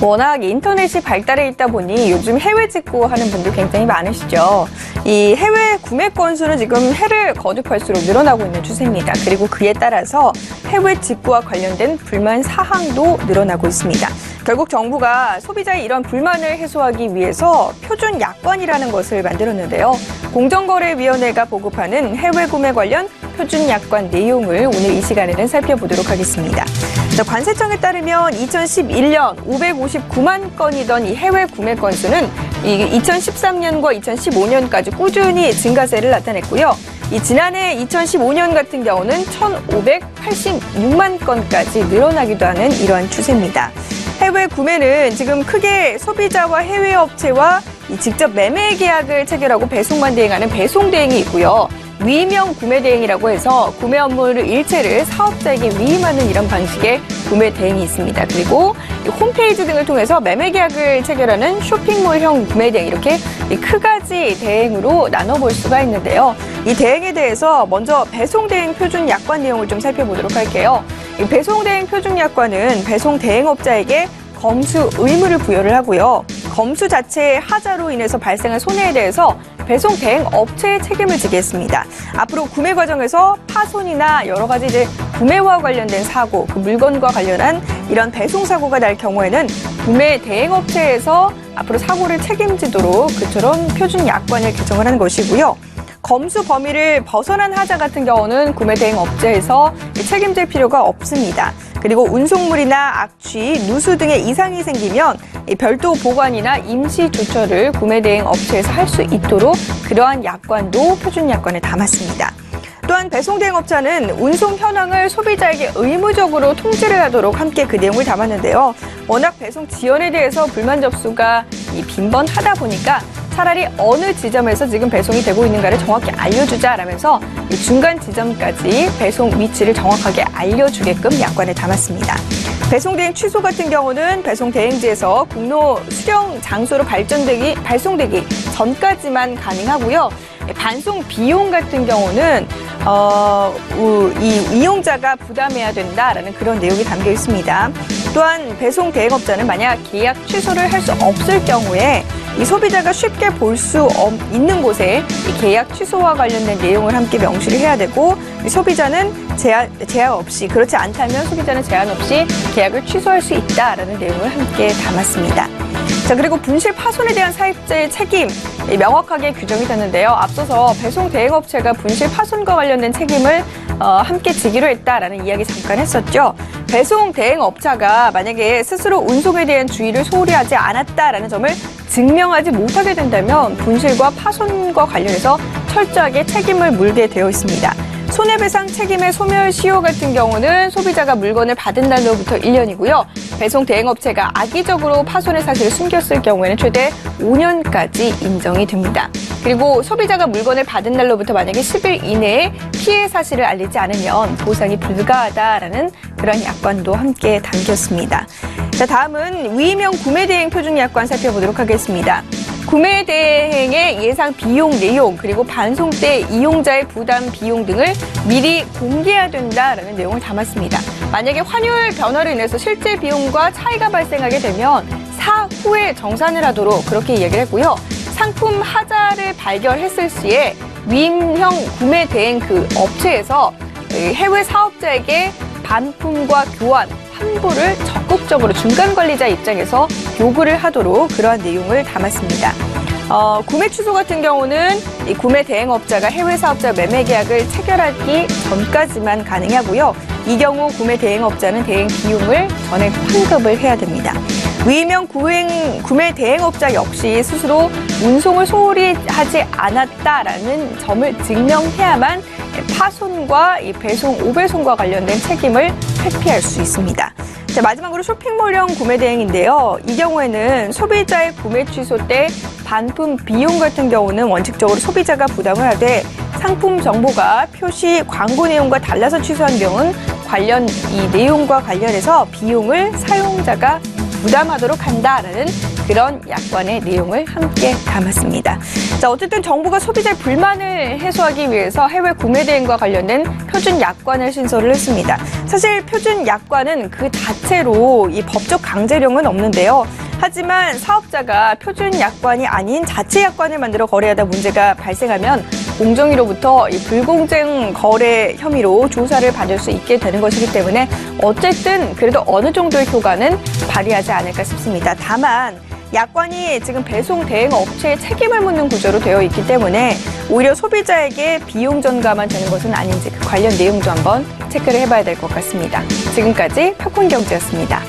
워낙 인터넷이 발달해 있다 보니 요즘 해외 직구하는 분들 굉장히 많으시죠. 이 해외 구매 건수는 지금 해를 거듭할수록 늘어나고 있는 추세입니다. 그리고 그에 따라서 해외 직구와 관련된 불만 사항도 늘어나고 있습니다. 결국 정부가 소비자의 이런 불만을 해소하기 위해서 표준 약관이라는 것을 만들었는데요. 공정거래위원회가 보급하는 해외 구매 관련 표준 약관 내용을 오늘 이 시간에는 살펴보도록 하겠습니다. 관세청에 따르면 2011년 559만 건이던 이 해외 구매 건수는 2013년과 2015년까지 꾸준히 증가세를 나타냈고요. 지난해 2015년 같은 경우는 1,586만 건까지 늘어나기도 하는 이러한 추세입니다. 해외 구매는 지금 크게 소비자와 해외 업체와 직접 매매 계약을 체결하고 배송만 대행하는 배송 대행이 있고요. 위명 구매 대행이라고 해서 구매 업무를 일체를 사업자에게 위임하는 이런 방식의 구매 대행이 있습니다. 그리고 홈페이지 등을 통해서 매매 계약을 체결하는 쇼핑몰형 구매 대행, 이렇게 크가지 대행으로 나눠볼 수가 있는데요. 이 대행에 대해서 먼저 배송 대행 표준 약관 내용을 좀 살펴보도록 할게요. 이 배송 대행 표준 약관은 배송 대행업자에게 검수 의무를 부여를 하고요. 검수 자체의 하자로 인해서 발생한 손해에 대해서 배송 대행 업체의 책임을 지게 했습니다. 앞으로 구매 과정에서 파손이나 여러 가지 구매와 관련된 사고, 그 물건과 관련한 이런 배송 사고가 날 경우에는 구매 대행 업체에서 앞으로 사고를 책임지도록 그처럼 표준 약관을 개정을 하는 것이고요. 검수 범위를 벗어난 하자 같은 경우는 구매 대행 업체에서 책임질 필요가 없습니다. 그리고 운송물이나 악취, 누수 등의 이상이 생기면 별도 보관이나 임시 조처를 구매 대행 업체에서 할 수 있도록 그러한 약관도 표준 약관에 담았습니다. 또한 배송 대행 업자는 운송 현황을 소비자에게 의무적으로 통지를 하도록 함께 그 내용을 담았는데요. 워낙 배송 지연에 대해서 불만 접수가 빈번하다 보니까 차라리 어느 지점에서 지금 배송이 되고 있는가를 정확히 알려주자라면서 중간 지점까지 배송 위치를 정확하게 알려주게끔 약관에 담았습니다. 배송 대행 취소 같은 경우는 배송 대행지에서 국로 수령 장소로 발송되기 전까지만 가능하고요. 반송 비용 같은 경우는 이 이용자가 부담해야 된다라는 그런 내용이 담겨 있습니다. 또한 배송 대행업자는 만약 계약 취소를 할 수 없을 경우에 이 소비자가 쉽게 볼 수 있는 곳에 이 계약 취소와 관련된 내용을 함께 명시를 해야 되고, 소비자는 제한 없이, 그렇지 않다면 소비자는 제한 없이 계약을 취소할 수 있다라는 내용을 함께 담았습니다. 자, 그리고 분실 파손에 대한 사입자의 책임 명확하게 규정이 됐는데요. 앞서서 배송 대행업체가 분실 파손과 관련된 책임을 함께 지기로 했다라는 이야기 잠깐 했었죠. 배송 대행업자가 만약에 스스로 운송에 대한 주의를 소홀히 하지 않았다라는 점을 증명하지 못하게 된다면 분실과 파손과 관련해서 철저하게 책임을 물게 되어 있습니다. 손해배상 책임의 소멸 시효 같은 경우는 소비자가 물건을 받은 날로부터 1년이고요. 배송 대행업체가 악의적으로 파손의 사실을 숨겼을 경우에는 최대 5년까지 인정이 됩니다. 그리고 소비자가 물건을 받은 날로부터 만약에 10일 이내에 피해 사실을 알리지 않으면 보상이 불가하다라는 그런 약관도 함께 담겼습니다. 자, 다음은 위명 구매 대행 표준 약관 살펴보도록 하겠습니다. 구매 대행의 예상 비용 내용, 그리고 반송 때 이용자의 부담 비용 등을 미리 공개해야 된다라는 내용을 담았습니다. 만약에 환율 변화로 인해서 실제 비용과 차이가 발생하게 되면 사후에 정산을 하도록 그렇게 이야기를 했고요. 상품 하자를 발견했을 시에 위임형 구매 대행 그 업체에서 해외 사업자에게 반품과 교환, 환불을 적극적으로 중간 관리자 입장에서 요구를 하도록 그러한 내용을 담았습니다. 구매 취소 같은 경우는 이 구매 대행업자가 해외 사업자 매매 계약을 체결하기 전까지만 가능하고요. 이 경우 구매 대행업자는 대행 비용을 전액 환급을 해야 됩니다. 위명 구매 대행업자 역시 스스로 운송을 소홀히 하지 않았다라는 점을 증명해야만 파손과 이 배송, 오배송과 관련된 책임을 회피할 수 있습니다. 자, 마지막으로 쇼핑몰형 구매 대행인데요. 이 경우에는 소비자의 구매 취소 때 반품 비용 같은 경우는 원칙적으로 소비자가 부담을 하되, 상품 정보가 표시 광고 내용과 달라서 취소한 경우는 관련 이 내용과 관련해서 비용을 사용자가 부담하도록 한다라는 그런 약관의 내용을 함께 담았습니다. 자, 어쨌든 정부가 소비자의 불만을 해소하기 위해서 해외 구매 대행과 관련된 표준 약관을 신설을 했습니다. 사실 표준 약관은 그 자체로 이 법적 강제력은 없는데요. 하지만 사업자가 표준 약관이 아닌 자체 약관을 만들어 거래하다 문제가 발생하면 공정위로부터 이 불공정 거래 혐의로 조사를 받을 수 있게 되는 것이기 때문에 어쨌든 그래도 어느 정도의 효과는 발휘하지 않을까 싶습니다. 다만 약관이 지금 배송 대행 업체에 책임을 묻는 구조로 되어 있기 때문에 오히려 소비자에게 비용 전가만 되는 것은 아닌지 그 관련 내용도 한번 체크를 해봐야 될 것 같습니다. 지금까지 팝콘 경제였습니다.